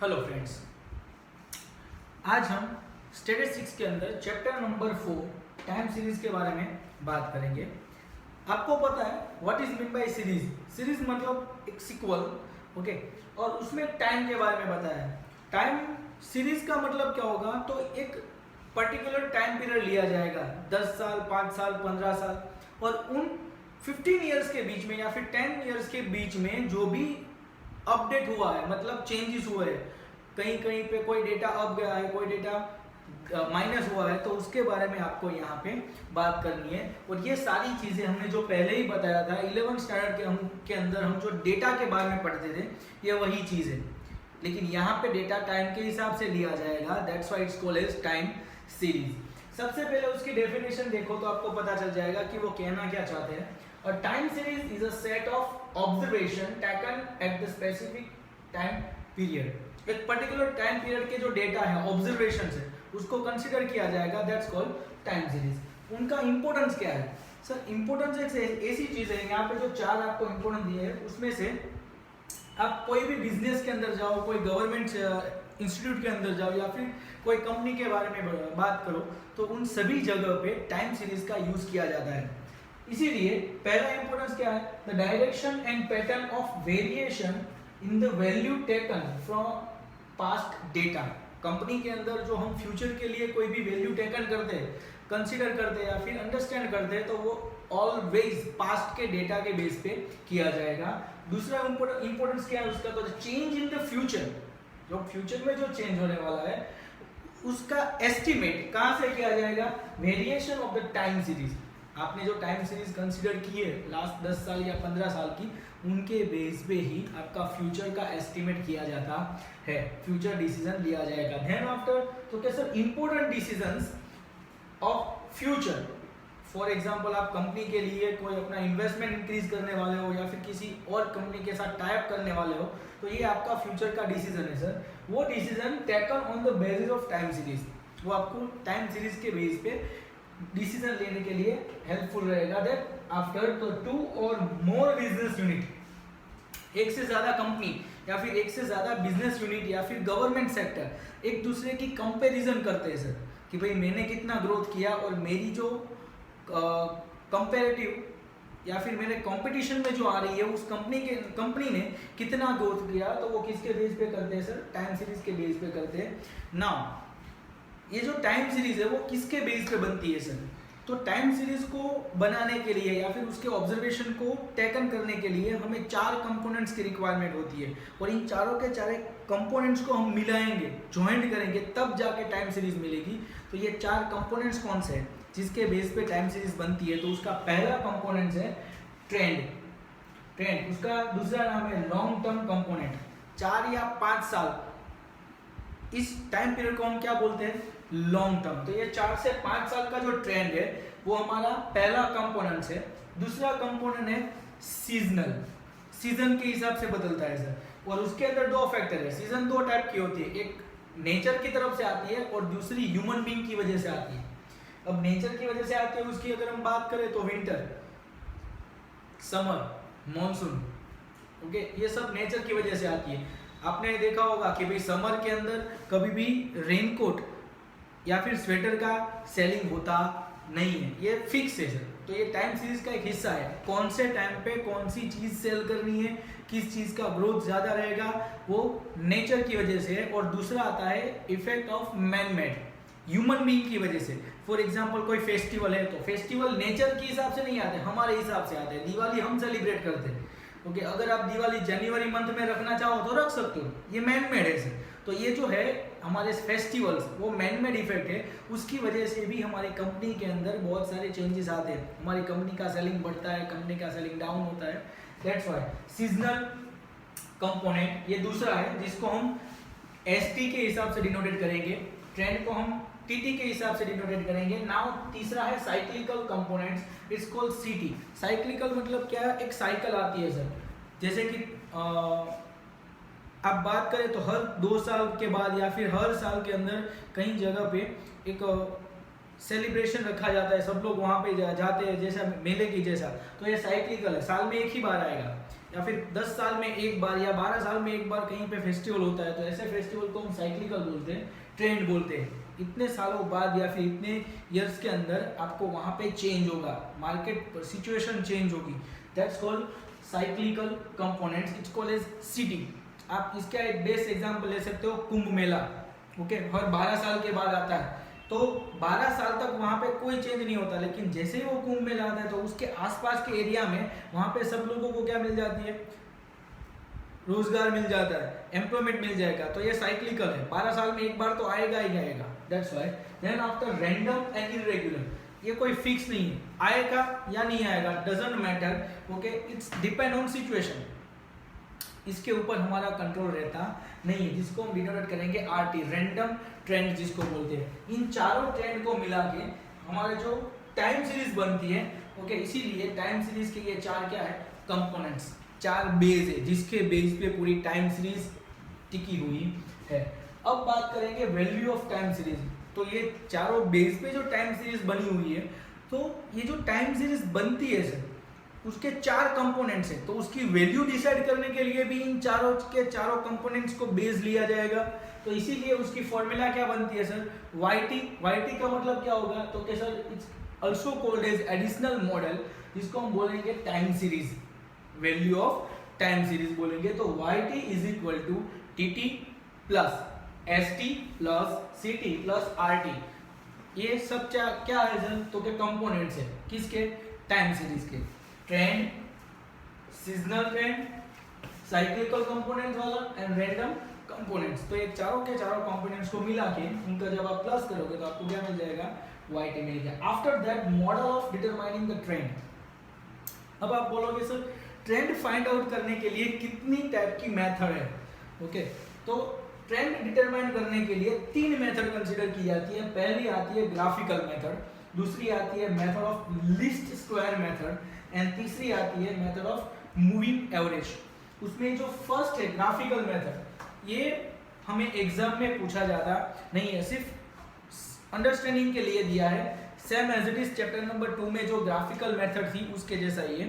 Hello friends, आज हम statistics के अंदर चैप्टर नंबर 4 टाइम सीरीज के बारे में बात करेंगे। आपको पता है what is mean by series. Series मतलब एक सीक्वल, ओके, और उसमें टाइम के बारे में बताया है। टाइम सीरीज का मतलब क्या होगा, तो एक पर्टिकुलर टाइम पीरियड लिया जाएगा, 10 साल, 5 साल, 15 साल, और उन 15 ईयर्स के बीच में या फिर 10 ईयर्स के बीच में जो भी अपडेट हुआ है, मतलब चेंजेस हुए हैं, कहीं कहीं पे कोई डेटा अप गया है, कोई डेटा माइनस हुआ है, तो उसके बारे में आपको यहाँ पे बात करनी है। और ये सारी चीज़ें हमने जो पहले ही बताया था 11th स्टैंडर्ड के अंदर हम जो डेटा के बारे में पढ़ते थे, ये वही चीज़ है, लेकिन यहाँ पे डेटा टाइम के हिसाब से लिया जाएगा। That's why it's called as time series. सबसे पहले उसकी डेफिनेशन देखो तो आपको पता चल जाएगा कि वो कहना क्या चाहते हैं। और time series is a set of observation taken at the specific time period. एक पर्टिकुलर टाइम पीरियड के जो डेटा है, ऑब्जर्वेशन है, उसको कंसिडर किया जाएगा। That's called time series. उनका इंपॉर्टेंस क्या है सर? इंपॉर्टेंस एक ऐसी चीज है, यहाँ पे जो चार आपको इंपॉर्टेंस दिए हैं उसमें से आप कोई भी बिजनेस के अंदर जाओ, कोई गवर्नमेंट इंस्टीट्यूट के अंदर जाओ, या फिर कोई कंपनी के बारे में बात करो, तो उन सभी जगह पे टाइम सीरीज का यूज किया जाता है। इसीलिए पहला इंपॉर्टेंस क्या है, the direction and pattern of variation in the value taken from past data. Company के अंदर जो हम फ्यूचर के लिए कोई भी वैल्यू टेकन करते हैं, कंसीडर करते हैं या फिर अंडरस्टैंड करते हैं, तो वो ऑलवेज पास्ट के डेटा के बेस पे किया जाएगा। दूसरा इंपॉर्टेंस क्या है उसका, तो चेंज इन द फ्यूचर, जो फ्यूचर में जो चेंज होने वाला है उसका एस्टिमेट कहाँ से किया जाएगा, variation of the time series. आपने जो टाइम सीरीज कंसीडर की है लास्ट 10 साल या 15 साल की, उनके बेस पे ही आपका फ्यूचर का एस्टिमेट किया जाता है, फ्यूचर डिसीजन लिया जाएगा। देन आफ्टर तो क्या sir, important decisions of future. For example आप कंपनी के लिए कोई अपना इन्वेस्टमेंट इंक्रीज करने वाले हो या फिर किसी और कंपनी के साथ टाई अप करने वाले हो, तो ये आपका फ्यूचर का डिसीजन है सर। वो decision taken on the basis of time series, वो आपको टाइम सीरीज के बेस पे डिसीजन लेने के लिए हेल्पफुल रहेगा। दैट आफ्टर तो 2 और मोर बिजनेस यूनिट, एक से ज्यादा कंपनी या फिर एक से ज्यादा बिजनेस यूनिट या फिर गवर्नमेंट सेक्टर एक दूसरे की कंपैरिजन करते हैं सर, कि भाई मैंने कितना ग्रोथ किया और मेरी जो कंपैरेटिव या फिर मेरे कंपटीशन में जो आ रही है उस कंपनी ने कितना ग्रोथ किया, तो वो किसके बेस पे करते हैं सर, टाइम सीरीज के बेस पे करते हैं। नाउ ये जो टाइम सीरीज है वो किसके बेस पे बनती है सर, तो टाइम सीरीज को बनाने के लिए या फिर उसके ऑब्जर्वेशन को टेकन करने के लिए हमें 4 कंपोनेंट्स की रिक्वायरमेंट होती है, और इन चारों के चारे कंपोनेंट्स को हम मिलाएंगे, ज्वाइंट करेंगे, तब जाके टाइम सीरीज मिलेगी। तो ये 4 कंपोनेंट्स कौन से हैं जिसके बेस पे टाइम सीरीज बनती है? तो उसका पहला कंपोनेंट है ट्रेंड, उसका दूसरा नाम है लॉन्ग टर्म कंपोनेंट। 4 या 5 साल, इस टाइम पीरियड को हम क्या बोलते हैं, लॉन्ग टर्म। तो ये 4 से 5 साल का जो ट्रेंड है वो हमारा पहला कंपोनेंट है। दूसरा कंपोनेंट है सीजनल, सीजन के हिसाब से बदलता है सर, और उसके अंदर 2 फैक्टर है। सीजन 2 टाइप की होती है, एक नेचर की तरफ से आती है और दूसरी ह्यूमन बीइंग की वजह से आती है। अब नेचर की वजह से आती है उसकी अगर हम बात करें तो विंटर, समर, मॉनसून, ओके, ये सब नेचर की वजह से आती है। आपने देखा होगा कि भाई समर के अंदर कभी भी रेनकोट या फिर स्वेटर का सेलिंग होता नहीं है, ये फिक्स है सर। तो ये टाइम सीरीज का एक हिस्सा है, कौन से टाइम पे कौन सी चीज सेल करनी है, किस चीज का ग्रोथ ज्यादा रहेगा, वो नेचर की वजह से है। और दूसरा आता है effect of man made, human being की वजह से। फॉर एग्जांपल कोई फेस्टिवल है, तो फेस्टिवल नेचर के हिसाब से नहीं आते, हमारे हिसाब से आते हैं। दिवाली हम सेलिब्रेट करते हैं, ओके, अगर आप दिवाली जनवरी मंथ में रखना चाहो तो रख सकते हो, ये मैन मेड है सर। तो ये जो है हमारे फेस्टिवल्स, वो मैन मेड इफेक्ट है, उसकी वजह से भी हमारी कंपनी के अंदर बहुत सारे चेंजेस आते हैं। हमारी कंपनी का सेलिंग बढ़ता है, कंपनी का सेलिंग डाउन होता है। दैट्स व्हाई सीजनल कंपोनेंट ये दूसरा है, जिसको हम एसटी के हिसाब से डिनोटेट करेंगे, ट्रेंड को हम टीटी के हिसाब से डिनोटेट करेंगे। नाउ तीसरा है साइक्लिकल कंपोनेंट्स, इट्स कॉल्ड सीटी। साइक्लिकल मतलब क्या है, एक साइकिल आती है सर, जैसे कि आप बात करें तो हर 2 साल के बाद या फिर हर साल के अंदर कहीं जगह पे एक सेलिब्रेशन रखा जाता है, सब लोग वहाँ पे जाते हैं, जैसा मेले की जैसा। तो ये साइक्लिकल है, साल में एक ही बार आएगा। या फिर 10 साल में एक बार या 12 साल में एक बार कहीं पे फेस्टिवल होता है, तो ऐसे फेस्टिवल को हम साइक्लिकल बोलते हैं, ट्रेंड बोलते हैं। इतने सालों बाद या फिर इतने ईयर्स के अंदर आपको वहाँ पे चेंज होगा, मार्केट सिचुएशन चेंज होगी, that's called cyclical components, it's called as city. आप इसका एक बेस्ट एग्जांपल ले सकते हो, कुंभ मेला, ओके, हर 12 साल के बाद आता है, तो 12 साल तक वहाँ पे कोई चेंज नहीं होता, लेकिन जैसे ही वो कुंभ मेला आता है तो उसके आसपास के एरिया में वहाँ पे सब लोगों को क्या मिल जाती है, रोजगार मिल जाता है, एम्प्लॉयमेंट मिल जाएगा। तो ये साइक्लिकल है, 12 साल में एक बार तो आएगा ही आएगा, that's why. Then after random and irregular, ये कोई फिक्स नहीं है, आएगा या नहीं आएगा, doesn't matter, okay, it's depend on situation, इसके ऊपर हमारा कंट्रोल रहता नहीं है, जिसको हम डिनोट करेंगे आरटी, रैंडम ट्रेंड जिसको बोलते हैं। इन चारों ट्रेंड को मिला के हमारे जो टाइम सीरीज बनती है, ओके, इसीलिए टाइम सीरीज के ये चार क्या है, कंपोनेंट्स, चार बेस है, जिसके बेस पे पूरी टाइम सीरीज टिकी हुई है। अब बात करेंगे वैल्यू ऑफ टाइम सीरीज। तो ये चारों बेस पे जो टाइम सीरीज बनी हुई है, तो ये जो टाइम सीरीज बनती है सर, उसके चार कंपोनेंट्स हैं, तो उसकी वैल्यू डिसाइड करने के लिए भी इन चारों के चारों कंपोनेंट्स को बेस लिया जाएगा। तो इसीलिए उसकी फॉर्मूला क्या बनती है सर, YT। YT का मतलब क्या होगा, तो क्या sir, it's also called as additional model, जिसको हम बोलेंगे time series, value of time series बोलेंगे। तो YT is equal to TT plus ST plus CT plus RT, ये सब क्या है सर, तो क्या कंपोनेंट्स है, किसके, टाइम सीरीज के, trend, seasonal trend, cyclical components वाला एंड रैंडम कंपोनेंट्स। तो ये चारों के चारों कंपोनेंट्स को मिला के उनका जब आप प्लस करोगे तो आपको क्या मिल जाएगा, YT मिल गया। After that model of determining the trend. अब आप बोलोगे सर ट्रेंड फाइंड आउट करने के लिए कितनी टाइप की मेथड है, ओके, तो ट्रेंड डिटरमाइन करने के लिए 3 मेथड कंसीडर की जाती है। पहली आती है ग्राफिकल मेथड, दूसरी आती है method of least square method, and तीसरी आती है मेथड ऑफ मूविंग एवरेज। उसमें जो फर्स्ट है ग्राफिकल मेथड, ये हमें एग्जाम में पूछा जाता नहीं है, सिर्फ अंडरस्टैंडिंग के लिए दिया है, same as it is chapter number 2 में जो ग्राफिकल मेथड थी उसके जैसा ही है।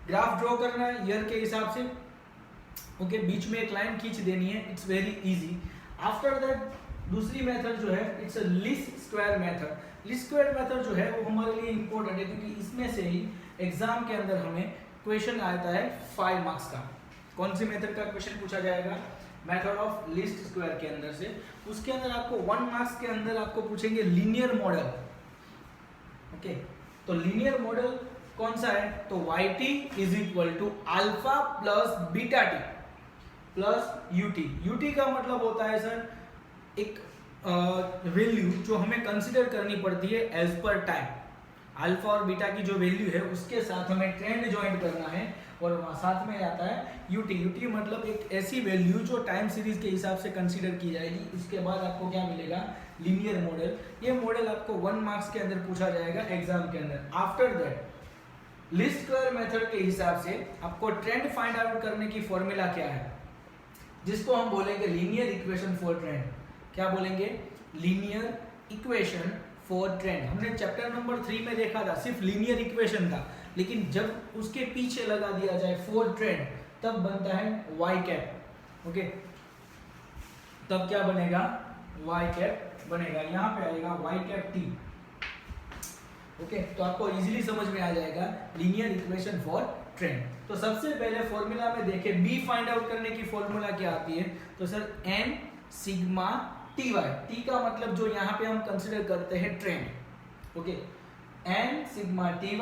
ग्राफ ड्रॉ करना है ईयर के हिसाब से, ओके, बीच में एक लाइन खींच देनी है, it's very easy. After that दूसरी मेथड जो है, it's a least square method. Least square method जो है वो हमारे लिए इंपॉर्टेंट है, क्योंकि इसमें से ही एग्जाम के अंदर हमें क्वेश्चन आता है 5 मार्क्स का। कौन सी मेथड का क्वेश्चन पूछा जाएगा, मेथड ऑफ लीस्ट स्क्वायर के अंदर से। उसके अंदर आपको 1 मार्क्स के अंदर आपको पूछेंगे लीनियर मॉडल, ओके, तो लीनियर मॉडल कौन सा है, तो YT is equal to alpha plus beta T plus UT। UT का मतलब होता है सर एक वैल्यू जो हमें कंसीडर करनी पड़ती है एज पर टाइम। अल्फा और बीटा की जो वैल्यू है उसके साथ हमें ट्रेंड ज्वाइन करना है, और वहाँ साथ में आता है UT। UT मतलब एक ऐसी वैल्यू जो टाइम सीरीज के हिसाब से कंसीडर की जाएगी। उसके बाद आपको क्या मिलेगा, लीनियर मॉडल। ये मॉडल आपको 1 मार्क्स के अंदर पूछा जाएगा एग्जाम के अंदर। After that least square method के हिसाब से आपको ट्रेंड फाइंड आउट करने की फॉर्मूला क्या है, जिसको हम बोलेंगे लीनियर इक्वेशन फॉर ट्रेंड। क्या बोलेंगे, लीनियर इक्वेशन फॉर ट्रेंड। हमने चैप्टर नंबर 3 में देखा था, सिर्फ लीनियर इक्वेशन था, लेकिन जब उसके पीछे लगा दिया जाए फॉर ट्रेंड तब बनता है y कैप, ओके, तब क्या बनेगा, y कैप बनेगा। यहाँ पे आएगा y कैप t, ओके, तो आपको इजीली समझ में आ जाएगा लीनियर इक्वेशन फॉर ट्रेंड। तो सबसे पहले फॉर्मूला में देखें, b फाइंड आउट करने की फॉर्मूला क्या आती है, तो sir n sigma ty। t का मतलब जो यहाँ पे हम कंसिडर करते हैं trend, okay, n sigma ty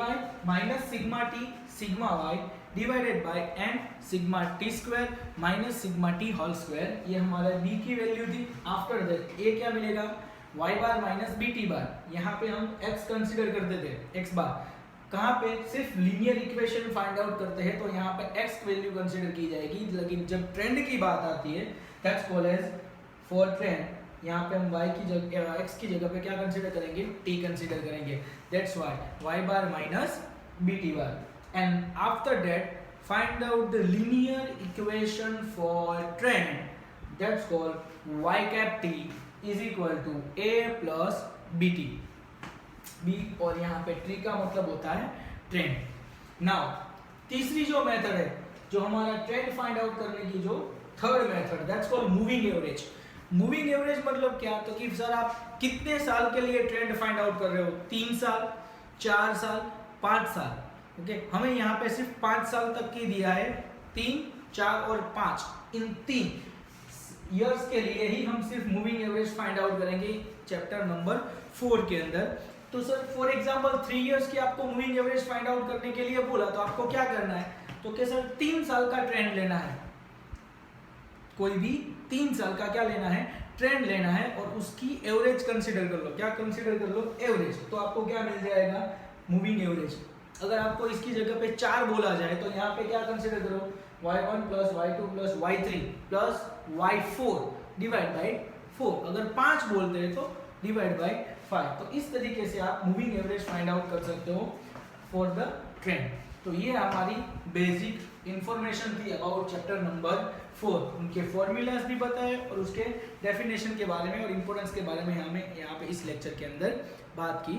minus sigma t sigma y divided by n sigma t square minus sigma t whole square. ये हमारा b की वैल्यू थी। आफ्टर दैट a क्या मिलेगा, y बार माइनस bt बार। यहाँ पे हम x कंसिडर करते थे, x बार। कहाँ पे, सिर्फ लीनियर इक्वेशन फाइंड आउट करते हैं तो यहाँ पे x वैल्यू कंसिडर की जाएगी, लेकिन जब ट्रेंड की बात आती है that's called as for trend, यहाँ पे हम y की जगह x की जगह पे क्या कंसीडर करेंगे, t कंसीडर करेंगे। That's y bar minus bt bar. And after that find out the linear equation for trend, that's called y cap t is equal to a plus bt। b और यहाँ पे tree का मतलब होता है trend. Now तीसरी जो method है जो हमारा ट्रेंड फाइंड आउट करने की जो third method, that's called moving average. Moving average मतलब क्या, तो कि सर आप कितने साल के लिए ट्रेंड फाइंड आउट कर रहे हो, 3 साल, 4 साल, 5 साल, ओके। हमें यहाँ पे सिर्फ 5 साल तक की दिया है, 3, 4 और 5, इन 3 ईयर्स के लिए ही हम सिर्फ मूविंग एवरेज फाइंड आउट करेंगे चैप्टर नंबर 4 के अंदर। तो सर फॉर एग्जांपल 3 ईयर्स की आपको मूविंग एवरेज फाइंड आउट करने के लिए बोला, तो आपको क्या करना है, तो क्या सर 3 साल का ट्रेंड लेना है, कोई भी 3 साल का क्या लेना है, ट्रेंड लेना है, और उसकी एवरेज कंसीडर कर लो। क्या कंसीडर कर लो, एवरेज। तो आपको क्या मिल जाएगा, मूविंग एवरेज। अगर आपको इसकी जगह पे 4 बोला जाए तो यहाँ पे क्या कंसीडर करो, y1 plus y2 plus y3 plus y4 divide by 4। अगर 5 बोलते हैं तो डिवाइड बाई 5। तो इस तरीके से आप मूविंग एवरेज फाइंड आउट कर सकते हो फॉर द ट्रेंड। तो ये हमारी बेसिक इंफॉर्मेशन थी अबाउट चैप्टर नंबर 4। उनके फॉर्मूलाज भी बताए और उसके डेफिनेशन के बारे में और इंपॉर्टेंस के बारे में हमें यहाँ पे इस लेक्चर के अंदर बात की।